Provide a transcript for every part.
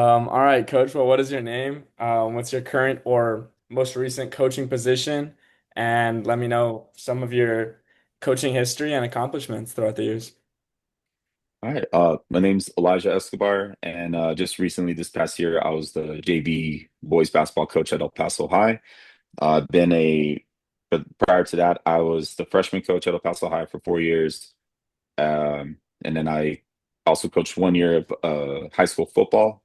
All right, Coach. Well, what is your name? What's your current or most recent coaching position? And let me know some of your coaching history and accomplishments throughout the years. All right. My name's Elijah Escobar, and just recently, this past year, I was the JV boys basketball coach at El Paso High. Been a, but prior to that, I was the freshman coach at El Paso High for 4 years, and then I also coached 1 year of high school football,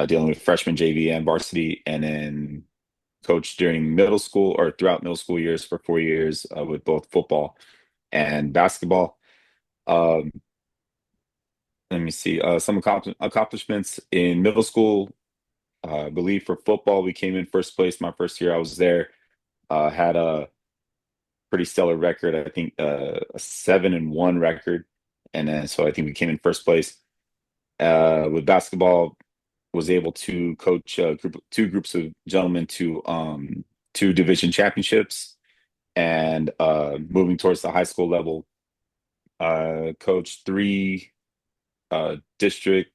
dealing with freshman JV and varsity, and then coached during middle school or throughout middle school years for 4 years with both football and basketball. Um, Let me see. Some accomplishments in middle school. I believe for football, we came in first place my first year I was there. Had a pretty stellar record. I think a 7-1 record, and then so I think we came in first place. With basketball, was able to coach two groups of gentlemen to two division championships, and moving towards the high school level, coached three district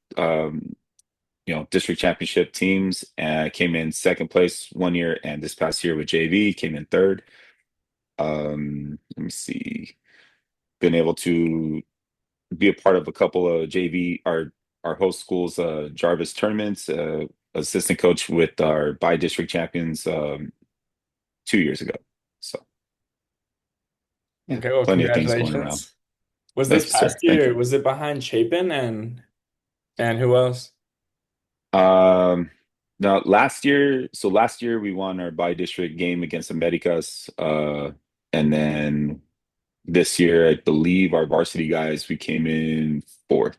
district championship teams. And I came in second place 1 year, and this past year with JV came in third. Let me see. Been able to be a part of a couple of JV our host schools Jarvis tournaments. Assistant coach with our by district champions 2 years ago. So yeah, Okay, well, plenty of things going around. congratulations. Was this Thank you, past sir. Thank year, you. was it behind Chapin and who else? Um, Now last year we won our by-district game against Americas, and then this year I believe our varsity guys we came in fourth.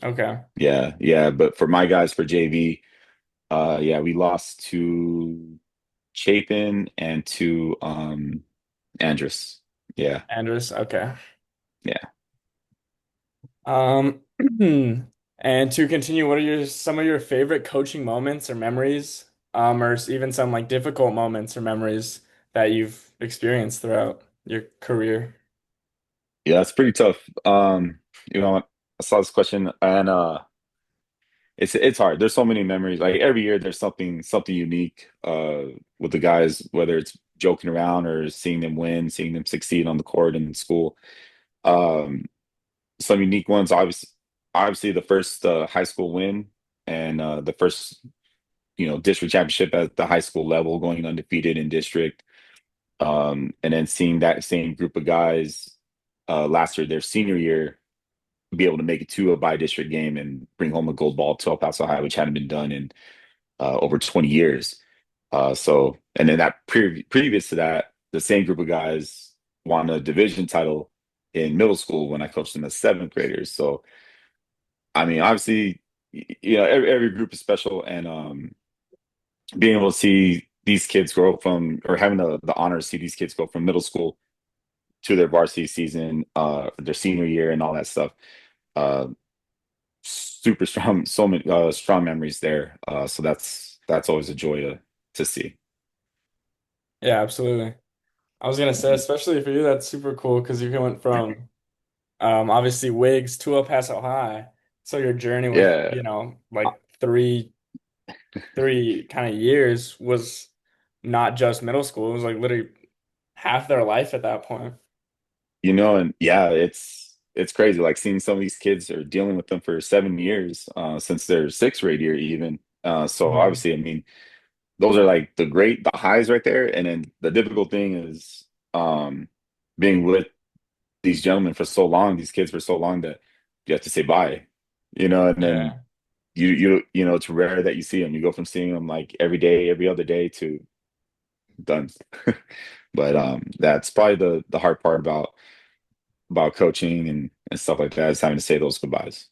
Okay. Yeah, yeah, but for my guys for JV, yeah, we lost to Chapin and to Andrus. Yeah, Andres, okay. yeah. Um, and to continue, what are some of your favorite coaching moments or memories? Or even some like difficult moments or memories that you've experienced throughout your career? Yeah, that's pretty tough. I saw this question, and it's hard. There's so many memories. Like every year there's something unique with the guys, whether it's joking around or seeing them win, seeing them succeed on the court and in school. Um some unique ones, obviously the first high school win, and the first, district championship at the high school level, going undefeated in district. And then seeing that same group of guys last year, their senior year, be able to make it to a by-district game and bring home a gold ball to El Paso High, which hadn't been done in over 20 years. And then previous to that, the same group of guys won a division title in middle school when I coached them as seventh graders. So, I mean, obviously, every group is special, and being able to see these kids grow from, or having the honor to see these kids go from middle school to their varsity season, their senior year, and all that stuff. Uh, Super strong, so many strong memories there. So that's always a joy to see. Yeah, absolutely. I was gonna say, especially for you, that's super cool because you went from obviously Wiggs to El Paso High. So your journey with, Yeah, like three kind of years was not just middle school. It was like literally half their life at that point. and yeah, it's crazy. Like seeing some of these kids are dealing with them for 7 years, since their sixth grade year even. So Mhm. obviously, I mean, those are like the highs right there. And then the difficult thing is being with these gentlemen for so long, these kids for so long, that you have to say bye, and then Yeah. it's rare that you see them. You go from seeing them like every day, every other day, to done. But that's probably the hard part about coaching and stuff like that, is having to say those goodbyes.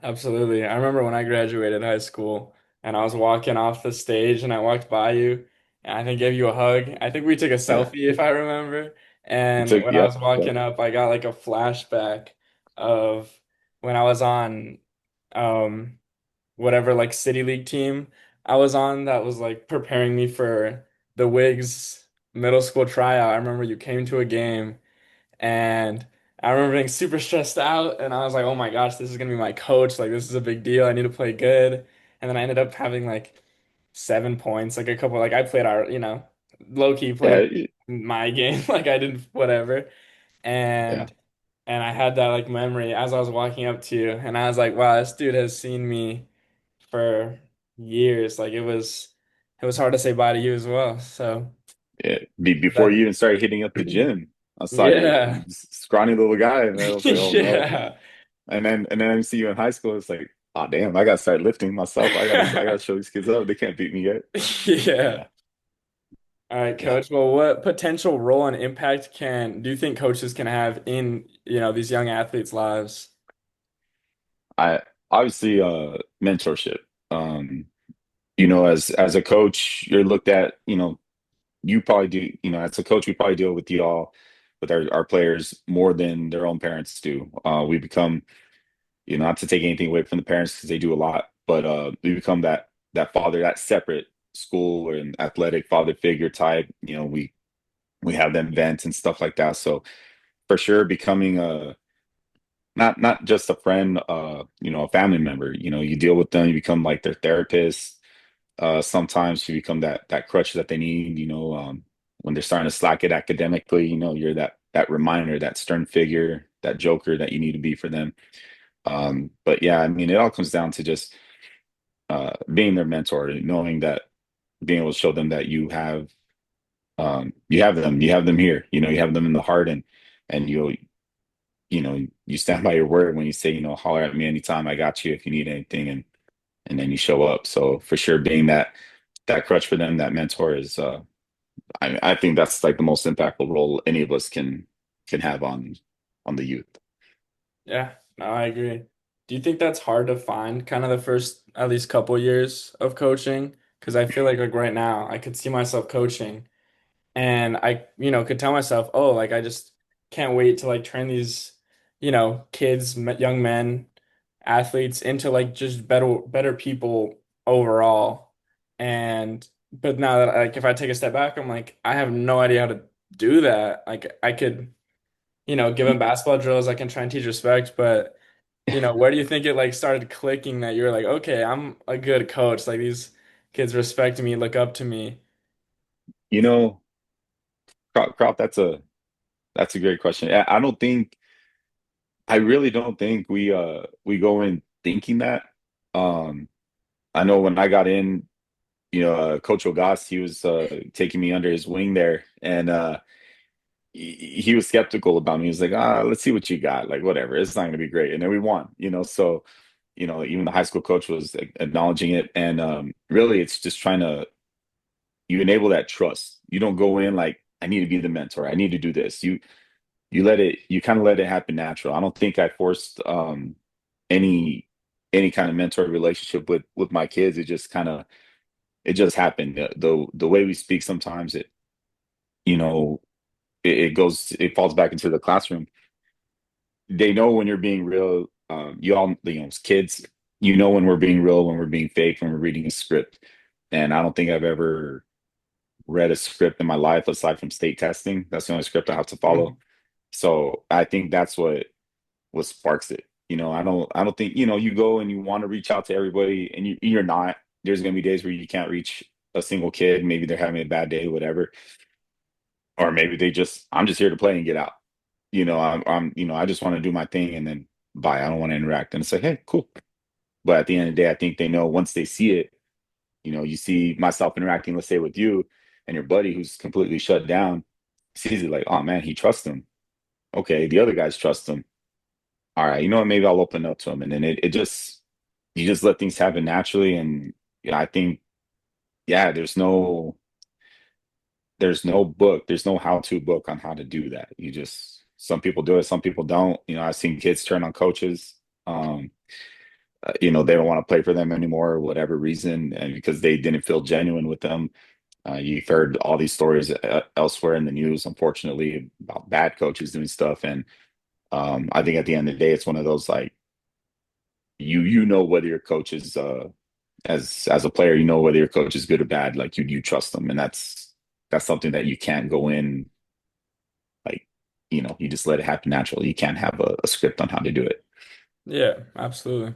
Absolutely. I remember when I graduated high school and I was walking off the stage and I walked by you and I think gave you a hug. I think we took a Yeah. selfie if I remember. It And took, when I yep, was yep. walking up, I got like a flashback of when I was on um whatever like city league team I was on that was like preparing me for the Wigs middle school tryout. I remember you came to a game and I remember being super stressed out, and I was like, "Oh my gosh, this is gonna be my coach! Like, this is a big deal. I need to play good." and then I ended up having like 7 points, like a couple, like I played our, low key Yeah, played my game, like I didn't whatever, yeah, and I had that like memory as I was walking up to you, and I was like, wow, this dude has seen me for years. Like it was hard to say bye to you as well. So yeah. Before that you even started hitting up the gym, I saw you yeah. scrawny little guy, and I was like, oh no. Yeah. And then I see you in high school. It's like, oh damn, I gotta start lifting myself. I gotta show these kids up. They can't beat me yet. Yeah. Yeah, All right, yeah. coach. Well, what potential role and impact do you think coaches can have in, these young athletes' lives? I obviously mentorship. Um, as a coach, you're looked at, you probably do, as a coach, we probably deal with y'all, with our players more than their own parents do. We become, not to take anything away from the parents because they do a lot, but we become that father, that separate school and athletic father figure type. We have them vent and stuff like that. So for sure, becoming a not just a friend, a family member. You deal with them, you become like their therapist. Sometimes you become that crutch that they need. When they're starting to slack it academically, you're that reminder, that stern figure, that joker that you need to be for them. But yeah, I mean, it all comes down to just being their mentor, knowing that, being able to show them that you have them here. You have them in the heart, and you stand by your word when you say, holler at me anytime. I got you if you need anything, and then you show up. So for sure, being that crutch for them, that mentor is. I think that's like the most impactful role any of us can have on the youth. Yeah, no, I agree. Do you think that's hard to find kind of the first at least couple years of coaching? Because I feel like right now I could see myself coaching and I, could tell myself, oh, like I just can't wait to like train these, kids, young men, athletes into like just better people overall. And but now that like if I take a step back, I'm like I have no idea how to do that. Like I could, give them basketball drills, I can try and teach respect, but where do you think it like started clicking that you're like, okay, I'm a good coach. Like these kids respect me, look up to me. You know, Crop, that's a great question. I don't think I really don't think we go in thinking that. Um, I know when I got in, Coach Ogas, he was taking me under his wing there, and he was skeptical about me. He was like, let's see what you got. Like, whatever, it's not going to be great. And then we won. So even the high school coach was acknowledging it, and really, it's just trying to you enable that trust. You don't go in like, I need to be the mentor. I need to do this. You kind of let it happen natural. I don't think I forced any any kind of mentor relationship with my kids. It just happened. The way we speak sometimes, you know it falls back into the classroom. They know when you're being real. You all, as kids, when we're being real, when we're being fake, when we're reading a script. And I don't think I've ever read a script in my life aside from state testing. That's the only script I have to follow. So I think that's what sparks it. I don't think, you go and you want to reach out to everybody, and you're not. There's gonna be days where you can't reach a single kid. Maybe they're having a bad day, whatever. Or maybe I'm just here to play and get out. I just want to do my thing and then bye. I don't want to interact. And it's like, hey, cool. But at the end of the day, I think they know once they see it, you see myself interacting, let's say with you and your buddy who's completely shut down, sees it like, oh man, he trusts him. Okay, the other guys trust him. All right, you know what? Maybe I'll open up to him. And then it just, you just let things happen naturally. And I think, yeah, there's no book, there's no how-to book on how to do that. Some people do it, some people don't. I've seen kids turn on coaches. Um, they don't want to play for them anymore, whatever reason, and because they didn't feel genuine with them. You've heard all these stories elsewhere in the news, unfortunately, about bad coaches doing stuff. And I think at the end of the day, it's one of those like you know whether your coach is as a player, whether your coach is good or bad. Like you trust them, and that's something that you can't go in like you just let it happen naturally. You can't have a script on how to do it. Yeah, absolutely.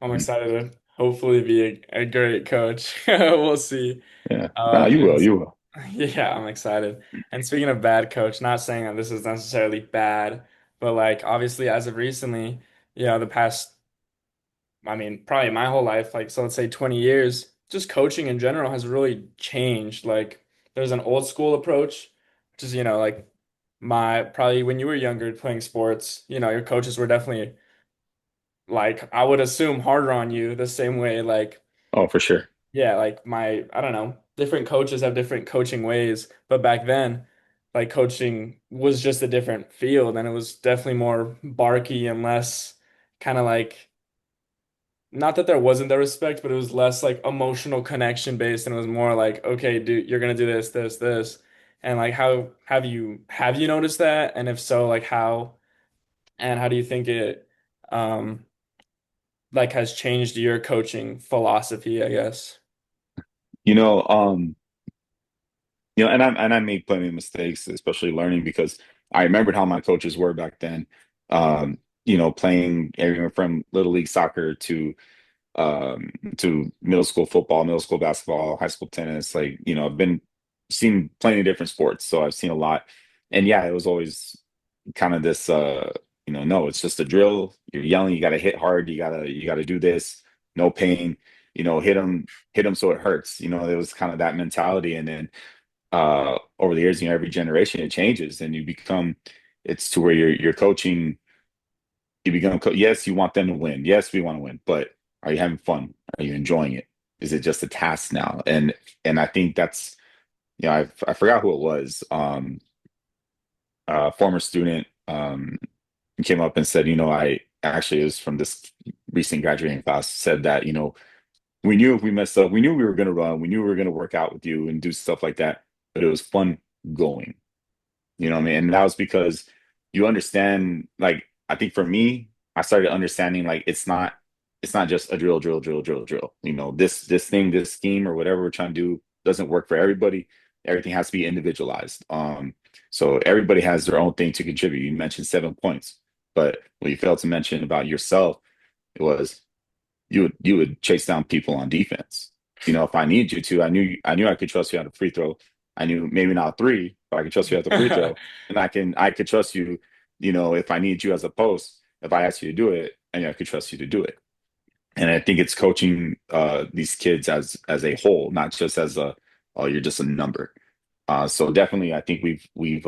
I'm Mhm. excited. hopefully be a great coach. We'll see. Yeah. Nah, you And will, you will. yeah, I'm excited. And speaking of bad coach, not saying that this is necessarily bad, but like obviously as of recently, the past, I mean, probably my whole life, like so let's say 20 years, just coaching in general has really changed. Like there's an old school approach, which is, like my probably when you were younger playing sports, your coaches were definitely like I would assume harder on you the same way like Oh, for sure. yeah, like I don't know, different coaches have different coaching ways, but back then, like coaching was just a different field and it was definitely more barky and less kind of like, not that there wasn't the respect, but it was less like emotional connection based and it was more like, okay, dude, you're gonna do this, this, this. And like how have you noticed that? And if so, like how and how do you think it um like has changed your coaching philosophy, I guess? You know, and I made plenty of mistakes, especially learning because I remembered how my coaches were back then. Playing everything from little league soccer to middle school football, middle school basketball, high school tennis. Like, I've been seen plenty of different sports, so I've seen a lot. And yeah, it was always kind of this no, it's just a drill. You're yelling, you gotta hit hard, you gotta do this, no pain, hit them so it hurts. It was kind of that mentality. And then over the years, every generation it changes and it's to where you're coaching, yes, you want them to win. Yes, we want to win, but are you having fun? Are you enjoying it? Is it just a task now? And I think that's, I forgot who it was. Former student came up and said, I actually, it was from this recent graduating class, said that, we knew if we messed up, we knew we were going to run, we knew we were going to work out with you and do stuff like that, but it was fun going. You know what I mean? And that was because you understand, like, I think for me, I started understanding like it's not just a drill, drill, drill, drill, drill. This thing, this scheme or whatever we're trying to do doesn't work for everybody. Everything has to be individualized. So everybody has their own thing to contribute. You mentioned 7 points, but what you failed to mention about yourself, it was you would chase down people on defense. If I need you to, I knew I could trust you at a free throw. I knew maybe not three, but I could trust you at the free throw, and I could trust you. If I need you as a post, if I ask you to do it, and I could trust you to do it. And I think it's coaching these kids as a whole, not just as a oh you're just a number. So definitely, I think we've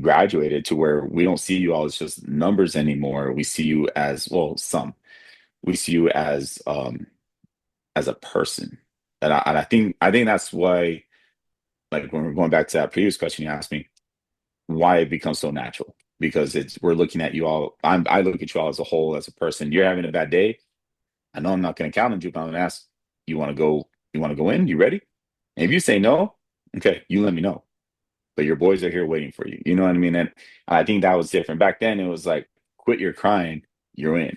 graduated to where we don't see you all as just numbers anymore. We see you as well, some we see you as a person. And I think that's why, like when we're going back to that previous question you asked me, why it becomes so natural. Because we're looking at you all, I look at you all as a whole, as a person. You're having a bad day. I know I'm not gonna count on you, but I'm gonna ask, you wanna go in? You ready? And if you say no, okay, you let me know. But your boys are here waiting for you. You know what I mean? And I think that was different. Back then it was like, quit your crying, you're in,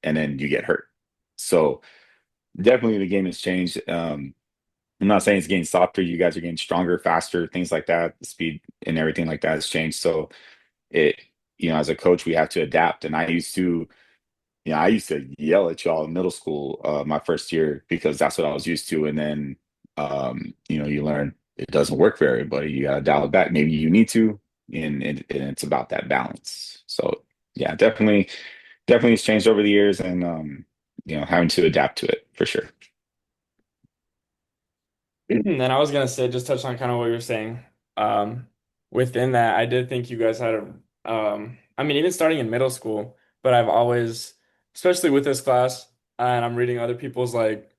and then you get hurt. So definitely the game has changed. I'm not saying it's getting softer. You guys are getting stronger, faster, things like that. The speed and everything like that has changed. So it, as a coach, we have to adapt. And I used to yell at y'all in middle school, my first year, because that's what I was used to. And then, you learn it doesn't work for everybody. You got to dial it back. Maybe you need to, and it's about that balance. So yeah, definitely it's changed over the years, and having to adapt to it for sure. And I was gonna say, just touch on kind of what you were saying. Um, Within that, I did think you guys had I mean, even starting in middle school, but I've always, especially with this class, and I'm reading other people's like,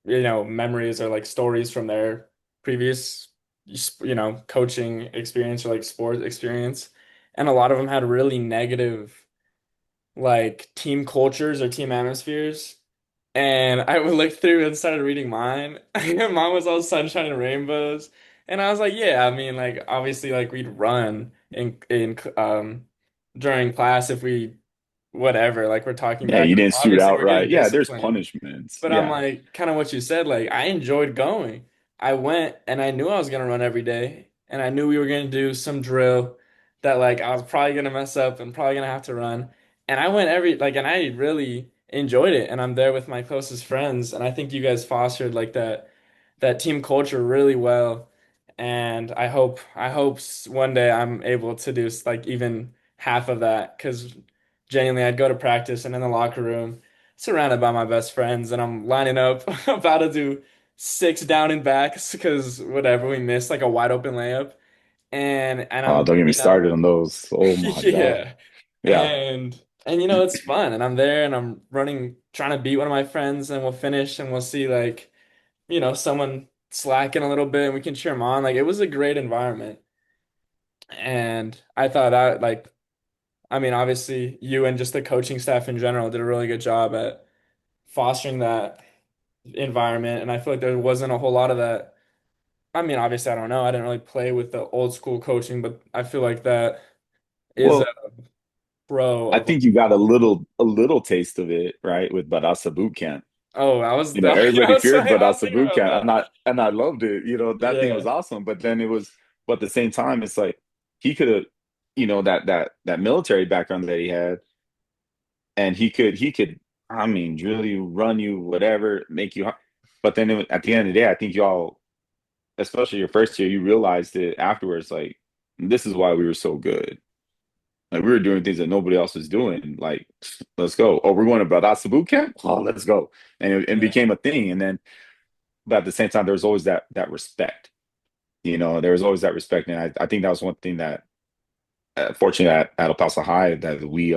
memories or like stories from their previous, coaching experience or like sport experience, and a lot of them had really negative like team cultures or team atmospheres. And I would look through and started reading mine. Mine was all sunshine and rainbows. And I was like, yeah, I mean, like obviously like we'd run in during class if we whatever, like we're talking Yeah, back. you didn't suit Obviously out we're right. getting Yeah, there's disciplined. punishments. But I'm Yeah. like, kind of what you said, like I enjoyed going. I went and I knew I was gonna run every day, and I knew we were gonna do some drill that like I was probably gonna mess up and probably gonna have to run. And I went every like, and I really enjoyed it and I'm there with my closest friends and I think you guys fostered like that team culture really well and I hope one day I'm able to do like even half of that because genuinely I'd go to practice and in the locker room surrounded by my best friends and I'm lining up about to do six down and backs because whatever we missed like a wide open layup and I'm Don't get me you know started on those. Oh my God. yeah. Yeah. And it's fun and I'm there and I'm running trying to beat one of my friends and we'll finish and we'll see like, someone slacking a little bit and we can cheer them on. Like it was a great environment. And I thought that like I mean obviously you and just the coaching staff in general did a really good job at fostering that environment and I feel like there wasn't a whole lot of that. I mean obviously I don't know. I didn't really play with the old school coaching, but I feel like that is a Well, pro I of like think you got a little taste of it, right, with Barasa boot camp. oh, I was that Everybody was feared funny. I was Barasa thinking boot about camp, and that. I loved it. That thing was Yeah. awesome. But then but at the same time, it's like he could have, that military background that he had, and he could, I mean, drill you, run you, whatever, make you. But then at the end of the day, I think y'all, especially your first year, you realized it afterwards. Like, this is why we were so good. Like we were doing things that nobody else was doing. Like, let's go. Oh, we're going to Bradasa boot camp. Oh, let's go. And it Yeah. became a thing. And then, but at the same time, there was always that respect. There was always that respect, and I think that was one thing that, fortunately, at El Paso High, that we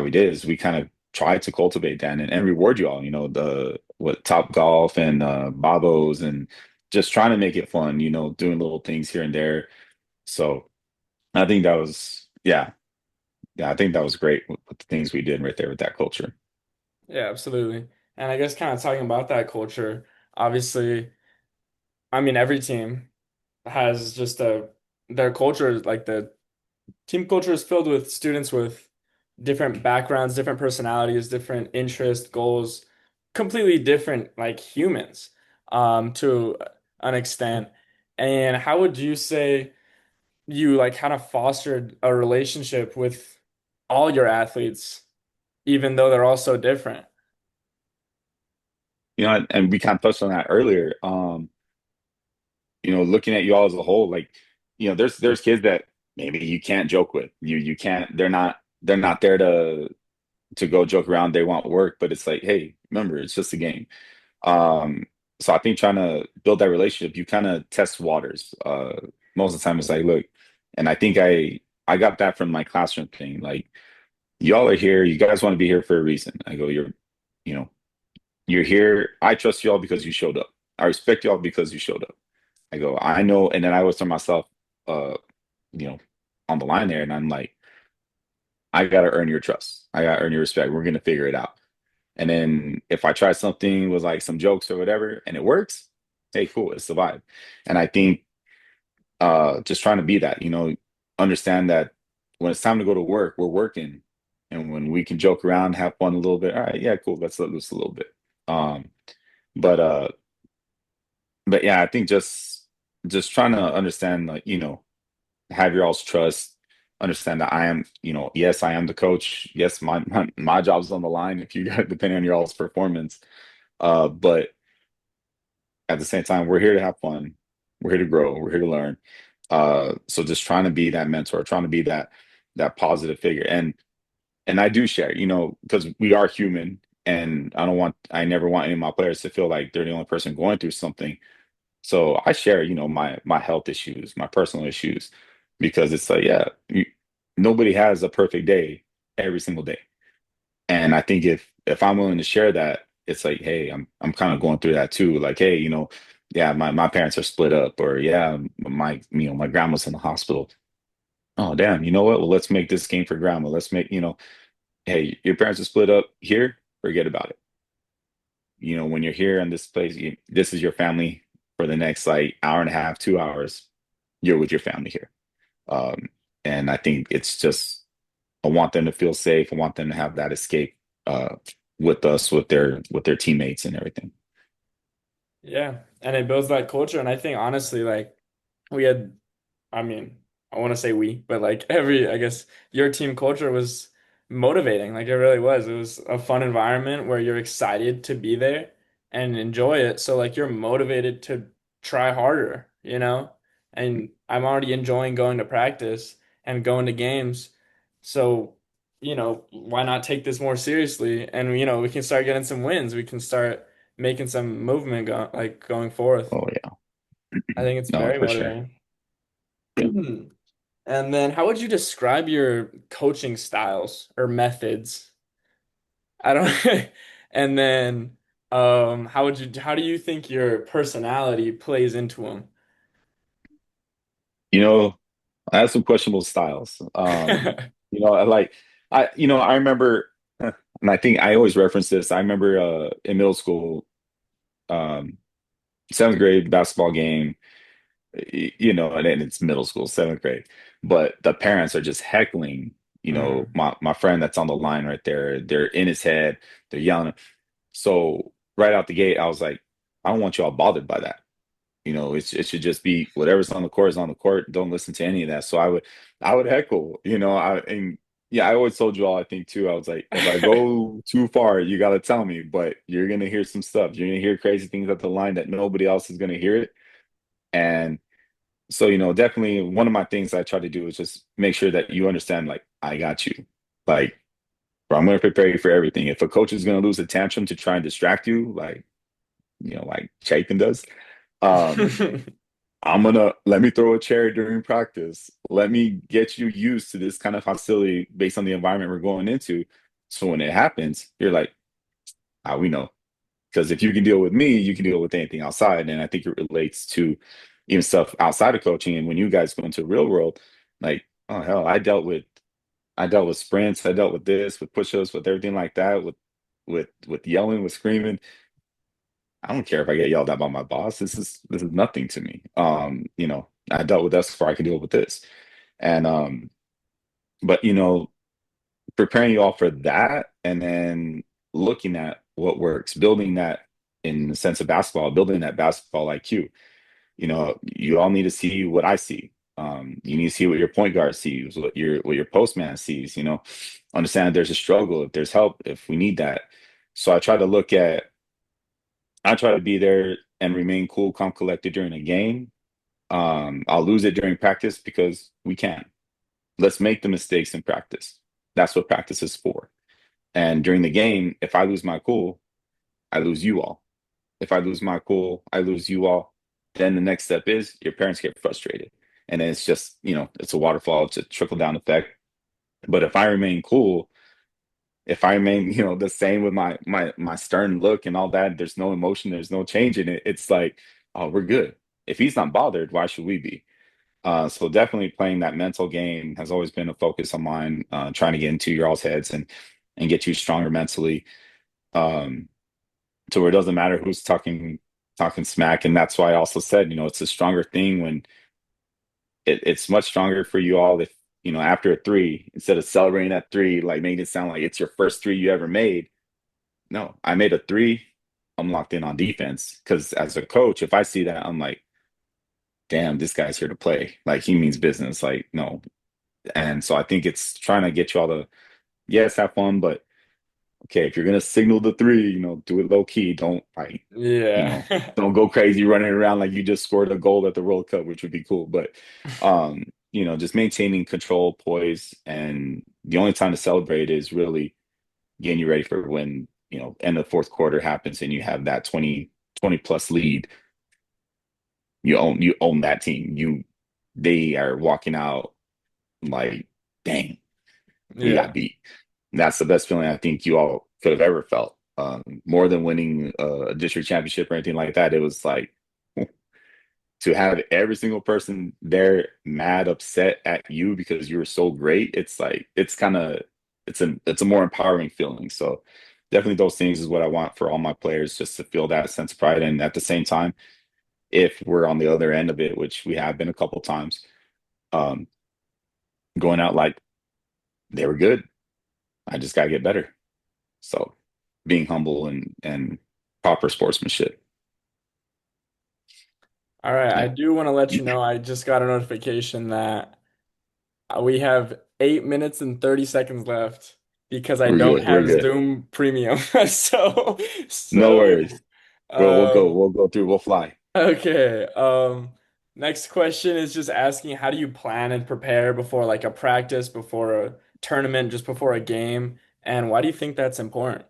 did is we kind of tried to cultivate that and reward you all. The what Top Golf and Babos and just trying to make it fun. Doing little things here and there. So I think that was, yeah. Yeah, I think that was great with the things we did right there with that culture. Yeah, absolutely. And I guess kind of talking about that culture, obviously, I mean every team has just their culture, like the team culture is filled with students with different backgrounds, different personalities, different interests, goals, completely different like humans, to an extent. And how would you say you like kind of fostered a relationship with all your athletes, even though they're all so different? And we kind of touched on that earlier. Looking at you all as a whole, like, there's kids that maybe you can't joke with. You can't, they're not there to go joke around. They want work, but it's like, hey, remember, it's just a game. Um, so I think trying to build that relationship, you kind of test waters. Most of the time it's like, look, and I think I got that from my classroom thing. Like, y'all are here, you guys want to be here for a reason. I go, you know, you're here. I trust y'all because you showed up. I respect y'all because you showed up. I go, I know, and then I always tell myself, uh, you know, on the line there, and I'm like, I gotta earn your trust. I gotta earn your respect. We're gonna figure it out. And then if I try something with like some jokes or whatever, and it works, hey, cool, it's the vibe. And I think just trying to be that, understand that when it's time to go to work, we're working. And when we can joke around, have fun a little bit, all right, yeah, cool, let's let loose a little bit. Um, but uh, but yeah, I think just trying to understand, like, have your all's trust, understand that I am, yes, I am the coach. Yes, my job's on the line if you got depending on your all's performance. But at the same time, we're here to have fun. We're here to grow. We're here to learn. So just trying to be that mentor, trying to be that positive figure. And I do share, because we are human, and I never want any of my players to feel like they're the only person going through something. So I share, my health issues, my personal issues, because it's like, yeah, nobody has a perfect day every single day. And I think if I'm willing to share that, it's like, hey, I'm kind of going through that too. Like, hey, yeah, my parents are split up, or yeah, my grandma's in the hospital. Oh, damn, you know what? Well, let's make this game for grandma. Let's make, hey, your parents are split up here, forget about it. When you're here in this place, this is your family for the next like hour and a half, 2 hours. You're with your family here. Um, and I think it's just, I want them to feel safe. I want them to have that escape uh, with us, with their teammates and everything. Yeah. And it builds that culture. And I think honestly, like we had, I mean, I want to say we, but like every, I guess your team culture was motivating. Like it really was. It was a fun environment where you're excited to be there and enjoy it. So like you're motivated to try harder, you know? And I'm already enjoying going to practice and going to games. So, why not take this more seriously? And we can start getting some wins. We can start making some movement going forth. Oh yeah. I think it's No, very for sure. motivating. Yeah. And then how would you describe your coaching styles or methods? I don't and then how do you think your personality plays into them? You know, I have some questionable styles. Like I remember, and I think I always reference this. I remember in middle school, um, seventh grade basketball game. And then it's middle school, seventh grade, but the parents are just heckling. Mm. My friend that's on the line right there. They're in his head. They're yelling. So right out the gate, I was like, I don't want you all bothered by that. It should just be whatever's on the court is on the court. Don't listen to any of that. So I would heckle, and yeah, I always told you all, I think too, I was like, if I go too far, you got to tell me, but you're going to hear some stuff. You're going to hear crazy things at the line that nobody else is going to hear it. And so, definitely one of my things I try to do is just make sure that you understand, like, I got you. Like, bro, I'm going to prepare you for everything. If a coach is going to lose a tantrum to try and distract you, like Chapin does, um, I'm gonna let me throw a chair during practice. Let me get you used to this kind of hostility based on the environment we're going into. So when it happens, you're like, we know. Because if you can deal with me, you can deal with anything outside. And I think it relates to even stuff outside of coaching. And when you guys go into the real world, like, oh hell, I dealt with sprints, I dealt with this, with push-ups, with everything like that, with yelling, with screaming. I don't care if I get yelled at by my boss. This is nothing to me. I dealt with this before I could deal with this. And but preparing you all for that and then looking at what works, building that in the sense of basketball, building that basketball IQ. You all need to see what I see. You need to see what your point guard sees, what your postman sees, understand if there's a struggle, if there's help, if we need that. So I try to be there and remain cool, calm, collected during a game. I'll lose it during practice because we can. Let's make the mistakes in practice. That's what practice is for. And during the game, if I lose my cool, I lose you all. If I lose my cool, I lose you all. Then the next step is your parents get frustrated. And then it's just, it's a waterfall, it's a trickle down effect. But if I remain cool, if I remain, the same with my stern look and all that, there's no emotion, there's no change in it. It's like, oh, we're good. If he's not bothered, why should we be? So definitely playing that mental game has always been a focus of mine, trying to get into your all's heads and get you stronger mentally, um, to where it doesn't matter who's talking smack. And that's why I also said, it's a stronger thing when it's much stronger for you all if, after a three, instead of celebrating that three, like making it sound like it's your first three you ever made. No, I made a three. I'm locked in on defense because as a coach, if I see that, I'm like, damn, this guy's here to play. Like he means business. Like, no. And so I think it's trying to get you all to, yes, have fun, but okay, if you're gonna signal the three, do it low key. Don't like, Yeah. don't go crazy running around like you just scored a goal at the World Cup, which would be cool. But just maintaining control, poise, and the only time to celebrate is really getting you ready for when, end of fourth quarter happens and you have that 20 plus lead. You own that team. They are walking out like, dang, we got Yeah. beat. And that's the best feeling I think you all could have ever felt. More than winning a district championship or anything like that. It was like to have every single person there mad, upset at you because you were so great. It's like it's a more empowering feeling. So definitely those things is what I want for all my players, just to feel that sense of pride. And at the same time, if we're on the other end of it, which we have been a couple times, um, going out like they were good. I just gotta get better. So being humble and proper sportsmanship. All right. I Yeah. do want to let you know I just got a notification that we have 8 minutes and 30 seconds left. because I We're don't good. We're have good. Zoom Premium. So, No worries. so, We'll go. um, We'll go through. We'll fly. okay. Next question is just asking, how do you plan and prepare before like a practice, before a tournament, just before a game, and why do you think that's important?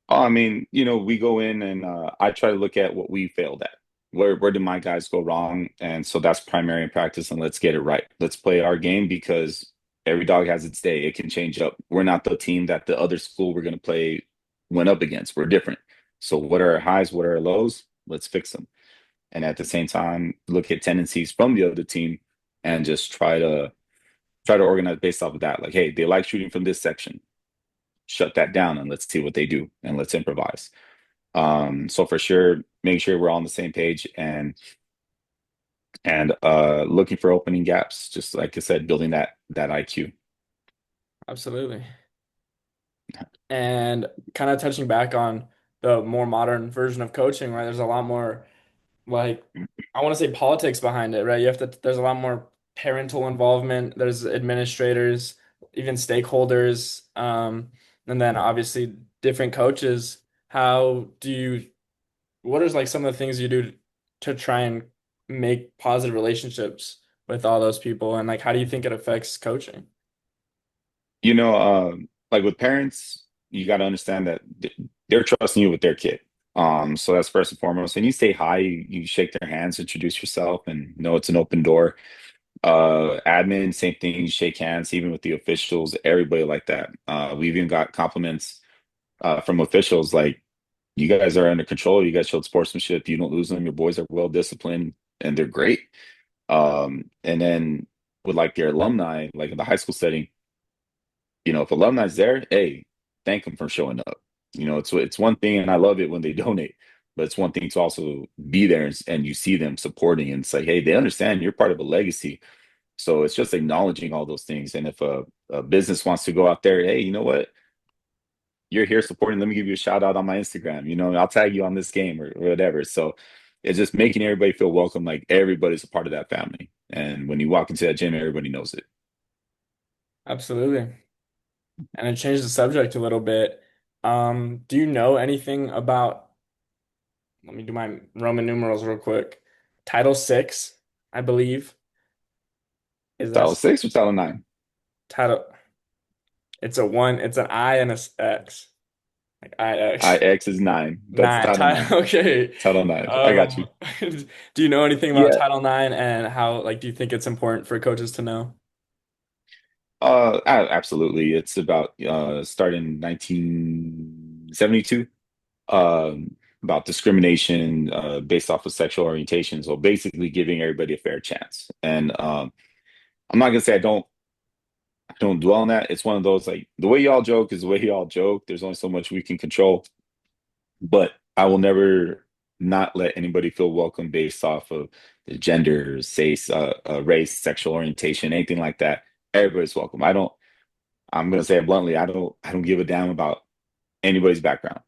Oh, I mean, we go in and I try to look at what we failed at. Where did my guys go wrong? And so that's primary in practice, and let's get it right. Let's play our game because every dog has its day. It can change up. We're not the team that the other school we're going to play went up against. We're different. So what are our highs? What are our lows? Let's fix them. And at the same time, look at tendencies from the other team and just try to organize based off of that. Like, hey, they like shooting from this section. Shut that down and let's see what they do and let's improvise. So for sure, make sure we're all on the same page and looking for opening gaps, just like I said, building that IQ. Absolutely. And kind of touching back on the more modern version of coaching, right? There's a lot more like I want to say politics behind it, right? There's a lot more parental involvement, there's administrators, even stakeholders, and then obviously different coaches. How do you, what is like some of the things you do to try and make positive relationships with all those people? And like, how do you think it affects coaching? Like with parents, you got to understand that they're trusting you with their kid. So that's first and foremost. And you say hi, you shake their hands, introduce yourself, and know it's an open door. Admin, same thing, you shake hands, even with the officials, everybody like that. We even got compliments from officials like, you guys are under control, you guys showed sportsmanship, you don't lose them, your boys are well disciplined, and they're great. And then with like their alumni, like in the high school setting, if alumni's there, hey, thank them for showing up. It's one thing, and I love it when they donate, but it's one thing to also be there and you see them supporting and say, hey, they understand you're part of a legacy. So it's just acknowledging all those things. And if a business wants to go out there, hey, you know what? You're here supporting. Let me give you a shout out on my Instagram. I'll tag you on this game or whatever. So it's just making everybody feel welcome, like everybody's a part of that family. And when you walk into that gym, everybody knows it. Absolutely. And it changed the subject a little bit. Do you know anything about, let me do my Roman numerals real quick. Title six, I believe. Is that Title six or title nine? title? It's a one, it's an I and a X. Like IX. IX is nine. That's Nine. title nine. Okay. Title nine. I got Um, you. do you know anything about Yeah. Title IX and how, like, do you think it's important for coaches to know? Absolutely. It's about started in 1972. About discrimination based off of sexual orientation. So basically giving everybody a fair chance. And I'm not gonna say I don't dwell on that. It's one of those like the way y'all joke is the way y'all joke. There's only so much we can control. But I will never not let anybody feel welcome based off of the gender, race, sexual orientation, anything like that. Everybody's welcome. I'm gonna say it bluntly, I don't give a damn about anybody's background.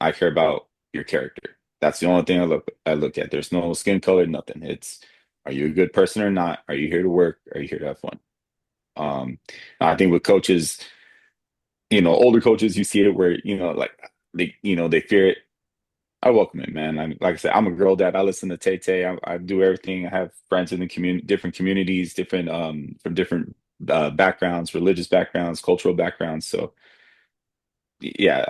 I care about your character. That's the only thing I look at. There's no skin color, nothing. It's, are you a good person or not? Are you here to work? Are you here to have fun? Um, I think with coaches, older coaches, you see it where, like they fear it. I welcome it, man. Like I said, I'm a girl dad. I listen to Tay Tay. I do everything. I have friends in the community, different communities, different from different backgrounds, religious backgrounds, cultural backgrounds. So yeah,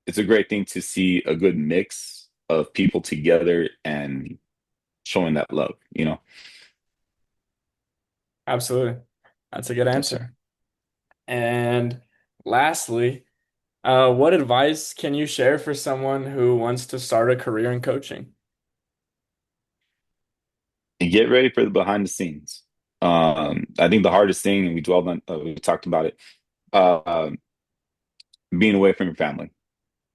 it's a great thing to see a good mix of people together and showing that love. Absolutely. That's a good Yes, sir. answer. And lastly, what advice can you share for someone who wants to start a career in coaching? And get ready for the behind the scenes. I think the hardest thing, and we talked about it, uh, being away from your family.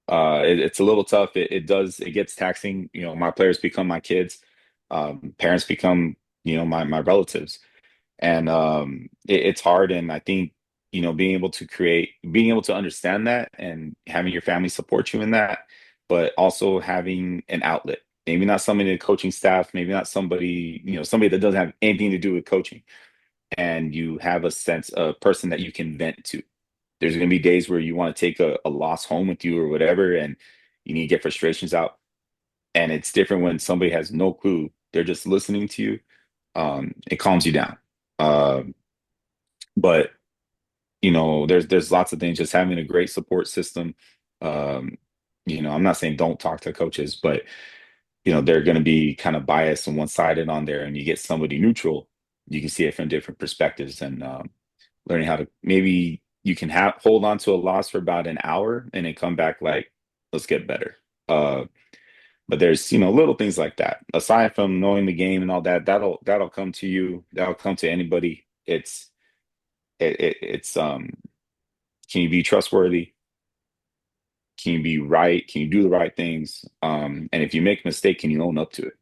It's a little tough. It gets taxing. My players become my kids. Parents become, my relatives. And it's hard. And I think, being able to understand that and having your family support you in that, but also having an outlet. Maybe not somebody in the coaching staff, maybe not somebody that doesn't have anything to do with coaching, and you have a sense of person that you can vent to. There's going to be days where you want to take a loss home with you or whatever, and you need to get frustrations out. And it's different when somebody has no clue. They're just listening to you. It calms you down. But there's lots of things. Just having a great support system. Um, I'm not saying don't talk to coaches, but they're going to be kind of biased and one-sided on there, and you get somebody neutral, you can see it from different perspectives, and learning how to maybe you can have hold on to a loss for about an hour and then come back like, let's get better. But there's little things like that. Aside from knowing the game and all that, that'll come to you. That'll come to anybody. It's can you be trustworthy? Can you be right? Can you do the right things? And if you make a mistake, can you own up to it?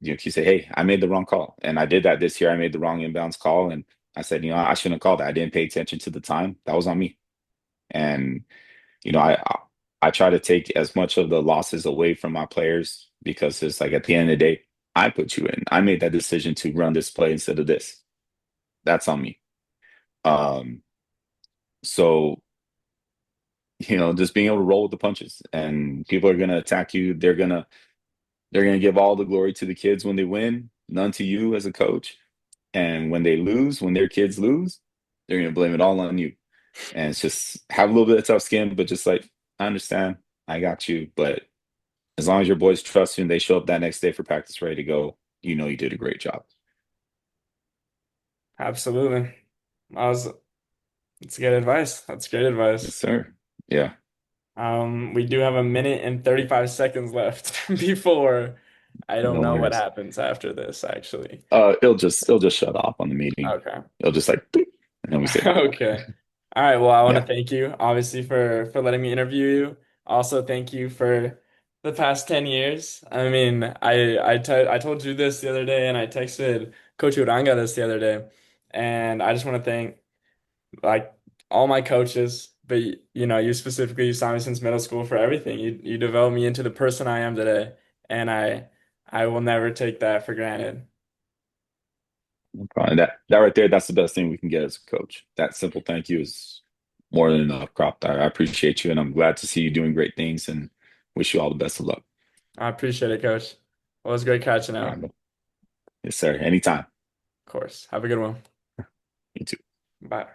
Can you say, hey, I made the wrong call. And I did that this year. I made the wrong inbounds call. And I said, I shouldn't have called that. I didn't pay attention to the time. That was on me. And, you know, I, I I try to take as much of the losses away from my players because it's like at the end of the day, I put you in. I made that decision to run this play instead of this. That's on me. Um, so, just being able to roll with the punches, and people are gonna attack you. They're gonna give all the glory to the kids when they win, none to you as a coach. And when they lose, when their kids lose, they're gonna blame it all on you. And it's just have a little bit of tough skin, but just like, I understand, I got you. But as long as your boys trust you and they show up that next day for practice ready to go, you did a great job. Absolutely. I was, that's good advice. That's great Yes, advice. sir. Yeah, We do have a minute and 35 seconds left before I don't no know what worries. happens after this, actually. It'll just shut off on the meeting. Okay. It'll just like boop, and then we say bye. Okay. All right. Well, I want to Yeah, thank you, obviously, for letting me interview you. Also, thank you for the past 10 years. I mean, I told you this the other day, and I texted Coach Uranga this the other day, and I just want to thank like all my coaches, but you specifically, you saw me since middle school for everything. You developed me into the person I am today, and I will never take that for granted. no problem. That right there, that's the best thing we can get as a coach. That simple thank you is more than enough, Crop. I appreciate you, and I'm glad to see you doing great things, and wish you all the best of luck. I appreciate it, Coach. Well, it was great catching All up. right, bro. Yes, sir. Anytime. Of course. Have a good one. You too. Bye.